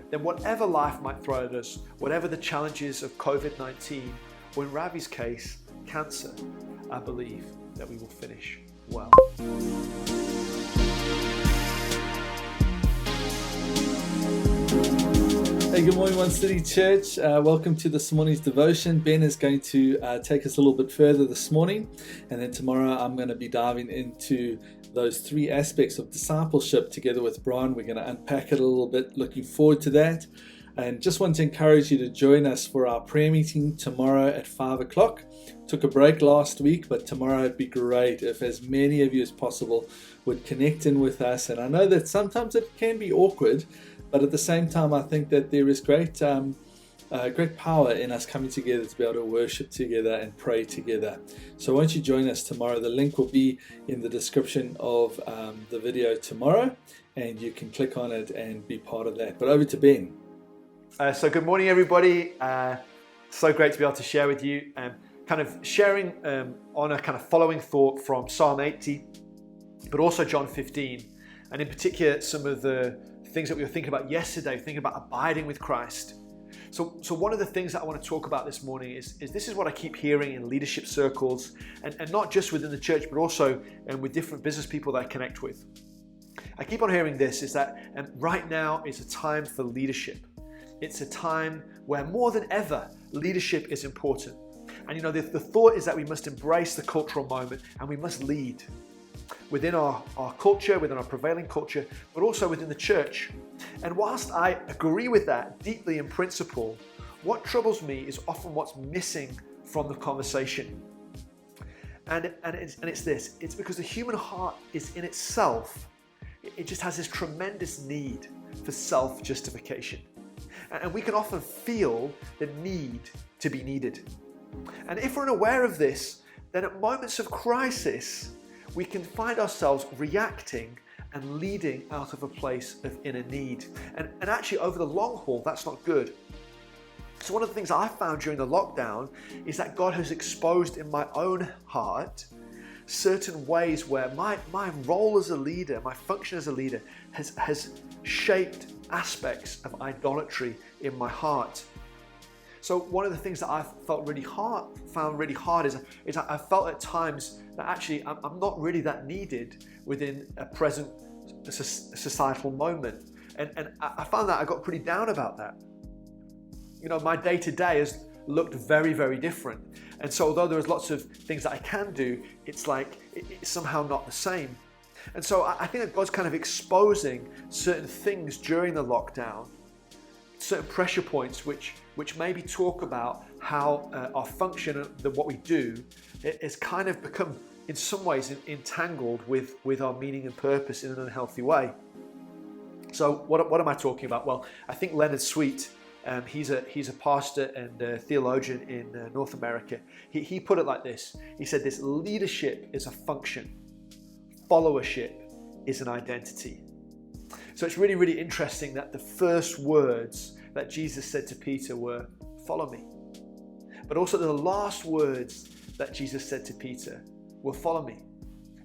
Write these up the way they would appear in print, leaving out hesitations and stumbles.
then whatever life might throw at us, whatever the challenges of COVID-19, or in Ravi's case, cancer, I believe that we will finish well. Hey, good morning, One City Church. Welcome to this morning's devotion. Ben is going to take us a little bit further this morning, and then tomorrow I'm going to be diving into those three aspects of discipleship together with Brian. We're going to unpack it a little bit. Looking forward to that, and just want to encourage you to join us for our prayer meeting tomorrow at 5 o'clock. Took a break last week, but tomorrow it'd be great if as many of you as possible would connect in with us. And I know that sometimes it can be awkward, but at the same time, I think that there is great power in us coming together to be able to worship together and pray together. So won't you join us tomorrow? The link will be in the description of the video tomorrow, and you can click on it and be part of that. But over to Ben. So good morning, everybody. So great to be able to share with you, kind of sharing on a kind of following thought from Psalm 80, but also John 15, and in particular some of the things that we were thinking about yesterday, thinking about abiding with Christ. So one of the things that I want to talk about this morning is this is what I keep hearing in leadership circles, and not just within the church, but also with different business people that I connect with. I keep on hearing this, is that right now is a time for leadership. It's a time where more than ever, leadership is important. And the thought is that we must embrace the cultural moment and we must lead within our culture, within our prevailing culture, but also within the church. And whilst I agree with that deeply in principle, what troubles me is often what's missing from the conversation. And it's this, it's because the human heart is in itself, it just has this tremendous need for self-justification. And we can often feel the need to be needed. And if we're unaware of this, then at moments of crisis, we can find ourselves reacting and leading out of a place of inner need. And actually, over the long haul, that's not good. So one of the things I found during the lockdown is that God has exposed in my own heart certain ways where my role as a leader, my function as a leader, has shaped aspects of idolatry in my heart. So one of the things that I found really hard is I felt at times that actually I'm not really that needed within a present societal moment. And I found that I got pretty down about that. My day-to-day has looked very, very different. And so although there's lots of things that I can do, it's like it's somehow not the same. And so I think that God's kind of exposing certain things during the lockdown, certain pressure points which maybe talk about how our function and what we do has kind of become in some ways entangled with our meaning and purpose in an unhealthy way. So what am I talking about? Well, I think Leonard Sweet, he's a pastor and a theologian in North America. He put it like this. He said this: leadership is a function, followership is an identity. So it's really, really interesting that the first words that Jesus said to Peter were, "Follow me." But also the last words that Jesus said to Peter were, "Follow me."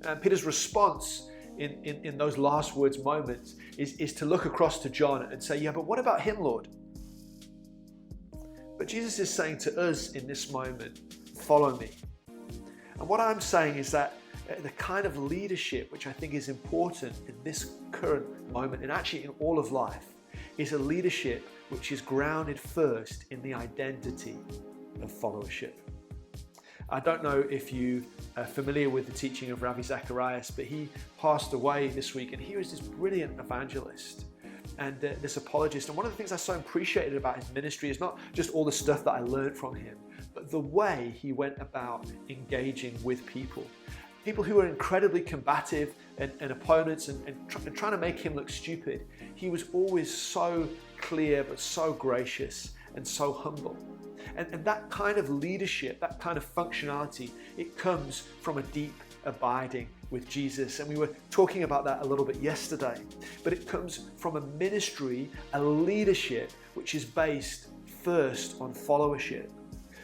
And Peter's response in those last words moments is to look across to John and say, "Yeah, but what about him, Lord?" But Jesus is saying to us in this moment, "Follow me." And what I'm saying is that the kind of leadership which I think is important in this current moment, and actually in all of life, is a leadership which is grounded first in the identity of followership. I don't know if you are familiar with the teaching of Ravi Zacharias, but he passed away this week, and he was this brilliant evangelist and this apologist. And one of the things I so appreciated about his ministry is not just all the stuff that I learned from him, but the way he went about engaging with people who were incredibly combative and opponents and trying to make him look stupid. He was always so clear, but so gracious and so humble. And that kind of leadership, that kind of functionality, it comes from a deep abiding with Jesus. And we were talking about that a little bit yesterday. But it comes from a ministry, a leadership, which is based first on followership.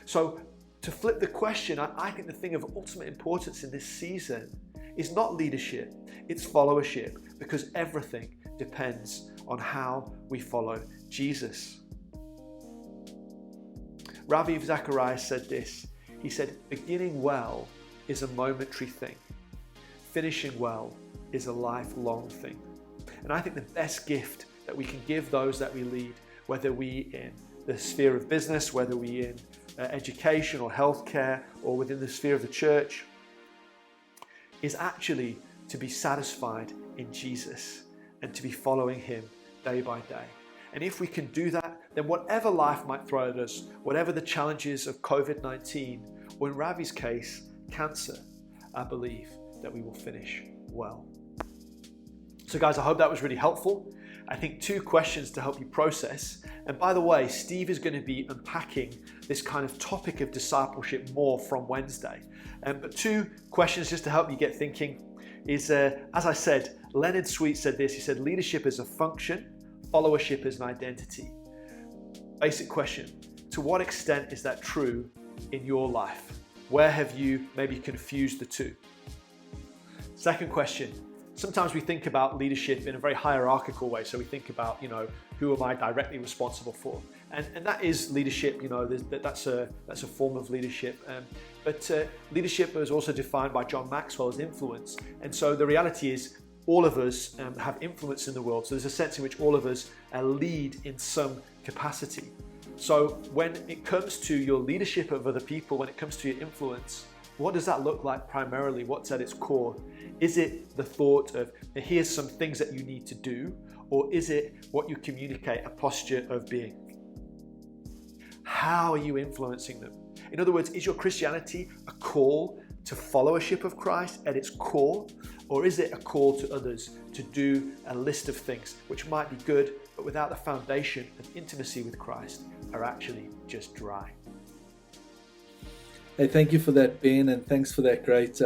So to flip the question, I think the thing of ultimate importance in this season is not leadership, it's followership, because everything depends on how we follow Jesus. Ravi Zacharias said this. He said, beginning well is a momentary thing. Finishing well is a lifelong thing. And I think the best gift that we can give those that we lead, whether we in the sphere of business, whether we in education or healthcare, or within the sphere of the church, is actually to be satisfied in Jesus and to be following him day by day. And if we can do that, then whatever life might throw at us, whatever the challenges of COVID-19, or in Ravi's case, cancer, I believe that we will finish well. So guys, I hope that was really helpful. I think 2 questions to help you process. And by the way, Steve is going to be unpacking this kind of topic of discipleship more from Wednesday. But 2 questions just to help you get thinking is, as I said, Leonard Sweet said this. He said, leadership is a function, followership is an identity. Basic question, to what extent is that true in your life? Where have you maybe confused the 2? Second question, sometimes we think about leadership in a very hierarchical way. So we think about, who am I directly responsible for? And that is leadership, that's a form of leadership. But leadership is also defined by John Maxwell as influence. And so the reality is all of us have influence in the world. So there's a sense in which all of us lead in some capacity. So when it comes to your leadership of other people, when it comes to your influence, what does that look like primarily? What's at its core? Is it the thought of, here's some things that you need to do? Or is it what you communicate, a posture of being? How are you influencing them? In other words, is your Christianity a call to followership of Christ at its core? Or is it a call to others to do a list of things which might be good, but without the foundation of intimacy with Christ are actually just dry? Hey, thank you for that, Ben, and thanks for that great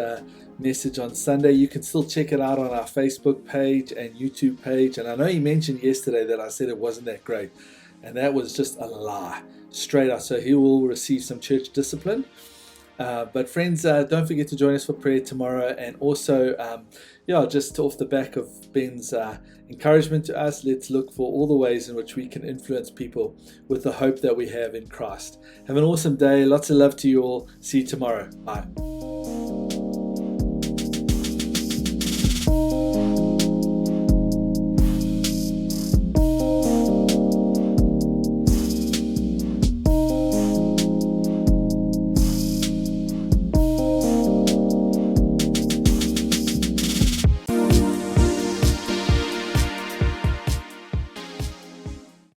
message on Sunday. You can still check it out on our Facebook page and YouTube page. And I know you mentioned yesterday that I said it wasn't that great, and that was just a lie, straight up. So he will receive some church discipline. But friends, don't forget to join us for prayer tomorrow. And also, just off the back of Ben's encouragement to us, let's look for all the ways in which we can influence people with the hope that we have in Christ. Have an awesome day. Lots of love to you all. See you tomorrow. Bye.